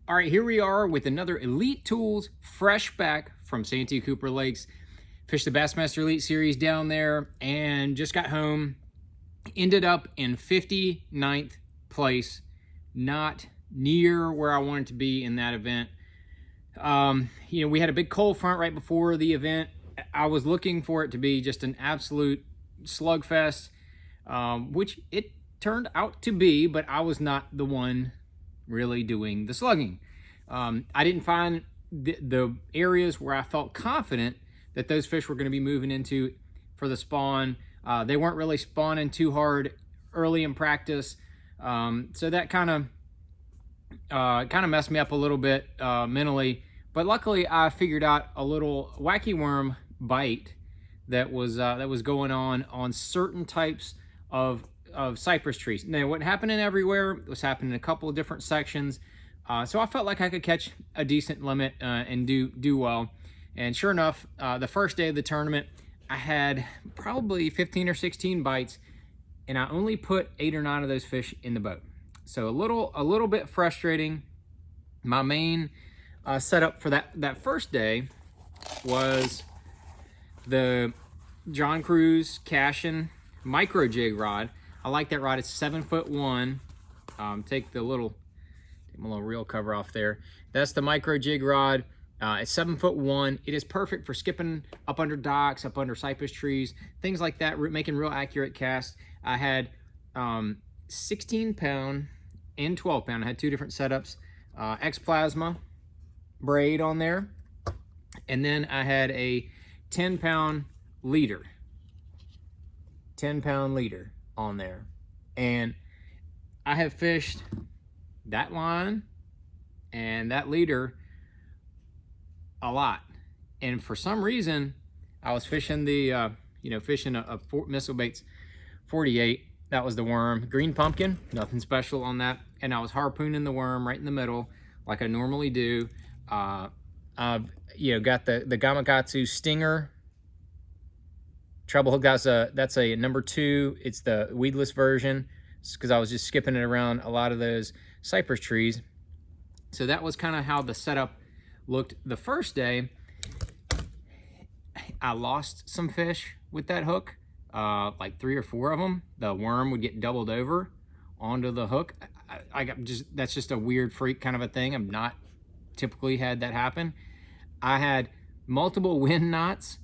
All right, here we are with another Elite Tools fresh back from Santee Cooper Lakes. Fished the Bassmaster Elite Series down there and just got home. Ended up in 59th place, not near where I wanted to be in that event. We had a big cold front right before the event. I was looking for it to be just an absolute slugfest, which it turned out to be, but I was not the one really doing the slugging. I didn't find the areas where I felt confident that those fish were going to be moving into for the spawn. They weren't really spawning too hard early in practice, so that kind of messed me up a little bit mentally. But luckily, I figured out a little wacky worm bite that was going on certain types of cypress trees. Now, it wasn't happening everywhere. It was happening in a couple of different sections. So I felt like I could catch a decent limit and do well. And sure enough, the first day of the tournament, I had probably 15 or 16 bites, and I only put 8 or 9 of those fish in the boat. So a little bit frustrating. My main setup for that first day was the John Cruz Cashin micro jig rod. I like that rod. It's 7'1". Take my little reel cover off there. That's the micro jig rod. It's 7'1". It is perfect for skipping up under docks, up under cypress trees, things like that, making real accurate casts. I had 16-pound and 12-pound. I had 2 different setups. X plasma braid on there, and then I had a 10-pound leader. 10-pound leader on there, and I have fished that line and that leader a lot. And for some reason, I was fishing the fishing a Missile Baits 48. That was the worm, green pumpkin, nothing special on that. And I was harpooning the worm right in the middle like I normally do. Got the Gamakatsu Stinger treble hook. That's a number 2. It's the weedless version, because I was just skipping it around a lot of those cypress trees. So that was kind of how the setup looked the first day. I lost some fish with that hook, like 3 or 4 of them. The worm would get doubled over onto the hook. That's just a weird freak kind of a thing. I've not typically had that happen. I had multiple wind knots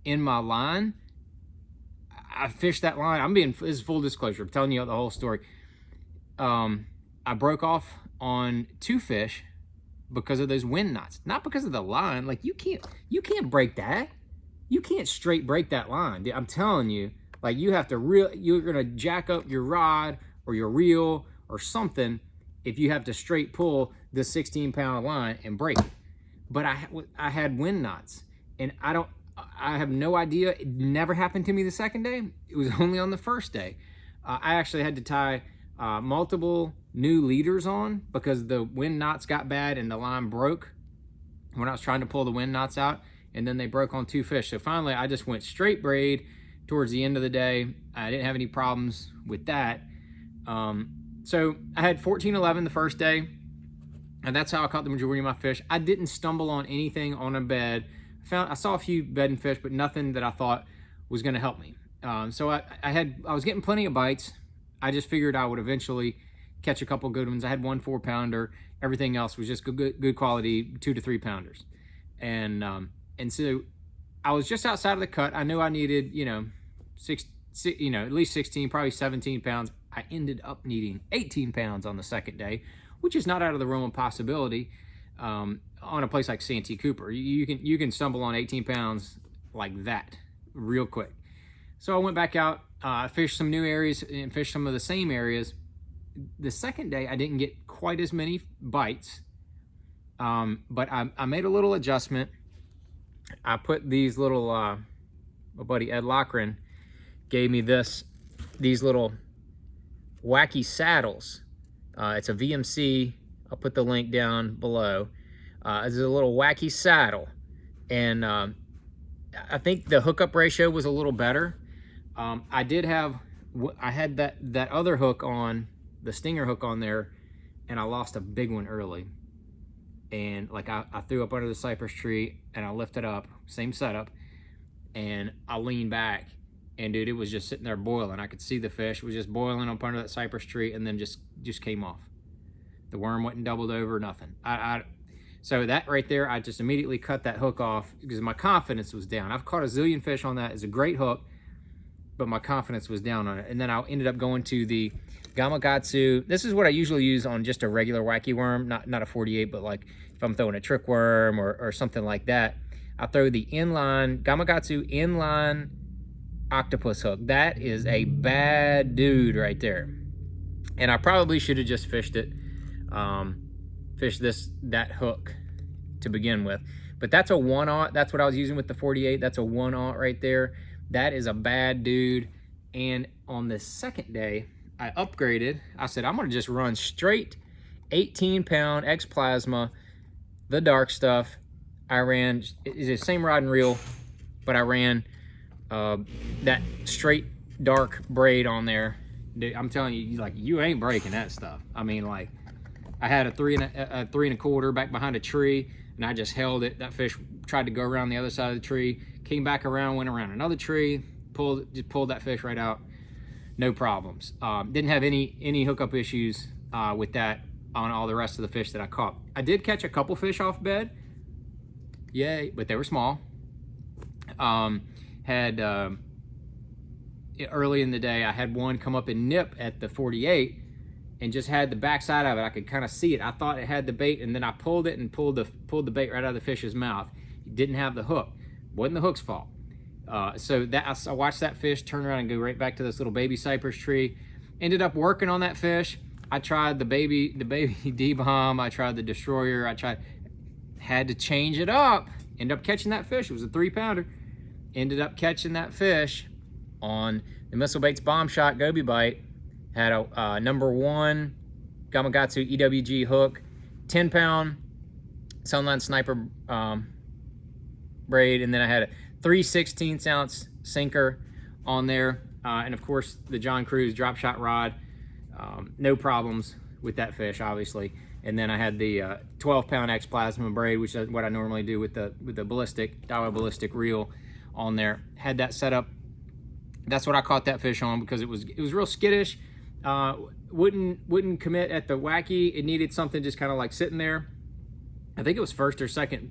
in my line. I fished that line. This is full disclosure. I'm telling you the whole story. I broke off on 2 fish because of those wind knots, not because of the line. Like, you can't break that. You can't straight break that line. I'm telling you, like, you're gonna jack up your rod or your reel or something if you have to straight pull the 16-pound line and break it. But I had wind knots, and I have no idea. It never happened to me the second day. It was only on the first day. I actually had to tie multiple new leaders on because the wind knots got bad and the line broke when I was trying to pull the wind knots out, and then they broke on 2 fish. So finally, I just went straight braid towards the end of the day. I didn't have any problems with that. So I had 14-11 the first day, and that's how I caught the majority of my fish. I didn't stumble on anything on a bed. I saw a few bedding fish, but nothing that I thought was going to help me. So I was getting plenty of bites. I just figured I would eventually catch a couple good ones. I had 1 4-pounder. Everything else was just good quality 2 to 3 pounders. And so I was just outside of the cut. I knew I needed, at least 16, probably 17 pounds. I ended up needing 18 pounds on the second day, which is not out of the realm of possibility. On a place like Santee Cooper, you can stumble on 18 pounds like that real quick. So I went back out, fished some new areas and fished some of the same areas. The second day, I didn't get quite as many bites, but I made a little adjustment. I put these little, my buddy Ed Lochran gave me these little wacky saddles. It's a VMC. I'll put the link down below. It's a little wacky saddle, and I think the hookup ratio was a little better. I had that other hook on, the Stinger hook on there, and I lost a big one early. and like I threw up under the cypress tree and I lifted up, same setup, and I leaned back, and dude, it was just sitting there boiling. I could see the fish was just boiling up under that cypress tree, and then just came off. The worm wasn't doubled over, nothing. So that right there, I just immediately cut that hook off because my confidence was down. I've caught a zillion fish on that. It's a great hook, but my confidence was down on it. And then I ended up going to the Gamakatsu. This is what I usually use on just a regular wacky worm, not a 48, but like if I'm throwing a trick worm or something like that, I throw the Gamakatsu inline octopus hook. That is a bad dude right there. And I probably should have just fished it, that hook to begin with. But that's a 1/0. That's what I was using with the 48. That's a 1/0 right there. That is a bad dude. And on the second day, I upgraded. I said, I'm gonna just run straight 18-pound X Plasma, the dark stuff. I ran, it's the same rod and reel, but I ran that straight dark braid on there. Dude, I'm telling you, like, you ain't breaking that stuff. I mean, like, I had a 3 1/4 back behind a tree, and I just held it. That fish tried to go around the other side of the tree, came back around, went around another tree, just pulled that fish right out, no problems. Didn't have any hookup issues with that on all the rest of the fish that I caught. I did catch a couple fish off bed, yay, but they were small. Early in the day, I had one come up and nip at the 48 and just had the backside of it. I could kind of see it. I thought it had the bait, and then I pulled it and pulled the bait right out of the fish's mouth. It didn't have the hook. Wasn't the hook's fault. So I watched that fish turn around and go right back to this little baby cypress tree. Ended up working on that fish. I tried the baby D-bomb. I tried the destroyer. Had to change it up. Ended up catching that fish. It was a 3-pounder. Ended up catching that fish on the Missile Baits Bomb Shot Goby Bite. Had a number 1 Gamakatsu EWG hook, 10-pound Sunline Sniper braid, and then I had a 3/16-ounce sinker on there, and of course the John Cruz drop shot rod. No problems with that fish, obviously. And then I had the 12-pound X Plasma braid, which is what I normally do with the Daiwa ballistic reel on there. Had that set up. That's what I caught that fish on because it was real skittish. Wouldn't commit at the wacky. It needed something just kind of like sitting there. I think it was first or second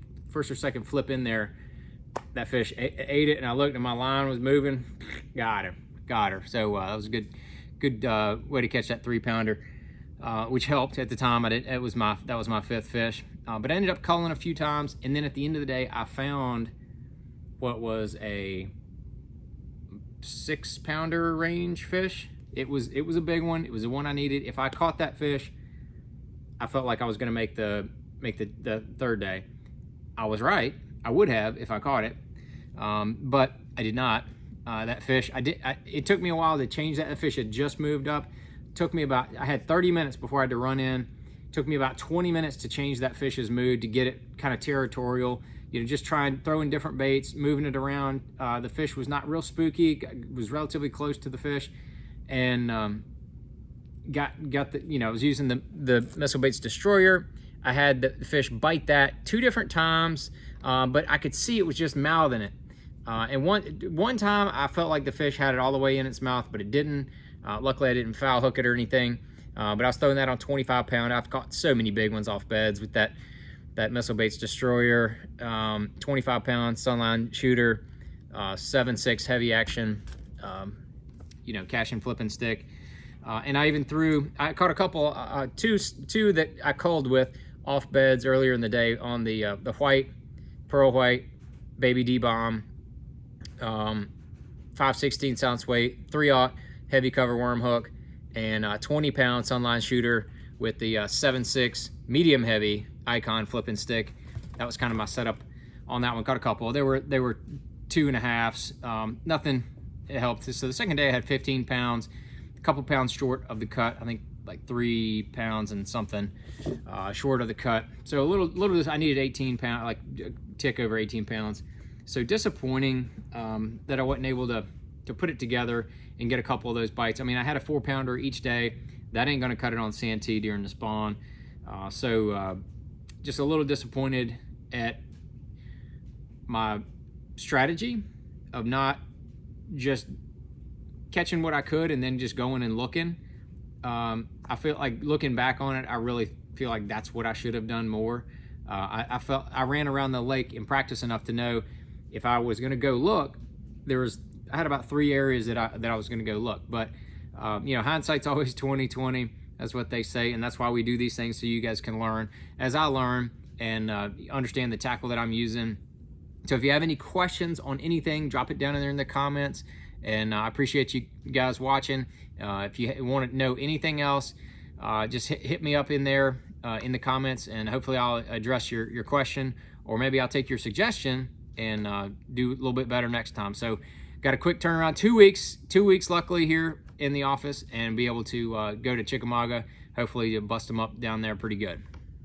flip in there. That fish ate it, and I looked and my line was moving. Got her. So that was a good way to catch that 3-pounder, which helped at the time. That was my 5th fish, but I ended up culling a few times, and then at the end of the day, I found what was a 6-pounder range fish. It was a big one. It was the one I needed. If I caught that fish, I felt like I was going to make the 3rd day. I was right. I would have if I caught it, but I did not. That fish, it took me a while to change that. The fish had just moved up. I had 30 minutes before I had to run in. It took me about 20 minutes to change that fish's mood, to get it kind of territorial. Just throwing different baits, moving it around. The fish was not real spooky. It was relatively close to the fish, and got the, I was using the Missile Baits Destroyer. I had the fish bite that 2 different times, but I could see it was just mouthing it. And one time I felt like the fish had it all the way in its mouth, but it didn't. Luckily I didn't foul hook it or anything. But I was throwing that on 25-pound. I've caught so many big ones off beds with that Missile Baits Destroyer, 25-pound Sunline shooter, 7.6 heavy action, cash and flipping stick. And I caught a couple, two that I culled with off beds earlier in the day on the pearl white baby D-bomb, 5/16-ounce weight, 3/0 heavy cover worm hook, and 20-pound Sunline shooter with the 7.6 medium heavy Icon flipping stick. That was kind of my setup on that one. Caught a couple. They were 2.5s. Nothing. It helped. So the second day I had 15 pounds, a couple pounds short of the cut. I think like 3 pounds and something short of the cut. So a little. I needed 18 pounds, like a tick over 18 pounds. So disappointing that I wasn't able to put it together and get a couple of those bites. I mean, I had a 4-pounder each day. That ain't gonna cut it on Santee during the spawn. So just a little disappointed at my strategy of not just catching what I could and then just going and looking. I feel like looking back on it, I really feel like that's what I should have done more. I felt I ran around the lake in practice enough to know if I was going to go look, I had about 3 areas that I was going to go look. But you know, hindsight's always 20/20. That's what they say, and that's why we do these things, so you guys can learn as I learn and understand the tackle that I'm using. So if you have any questions on anything, drop it down in there in the comments. And I appreciate you guys watching. If you want to know anything else, just hit me up in there in the comments, and hopefully I'll address your question, or maybe I'll take your suggestion and do a little bit better next time. So got a quick turnaround, 2 weeks luckily here in the office, and be able to go to Chickamauga, hopefully bust them up down there pretty good.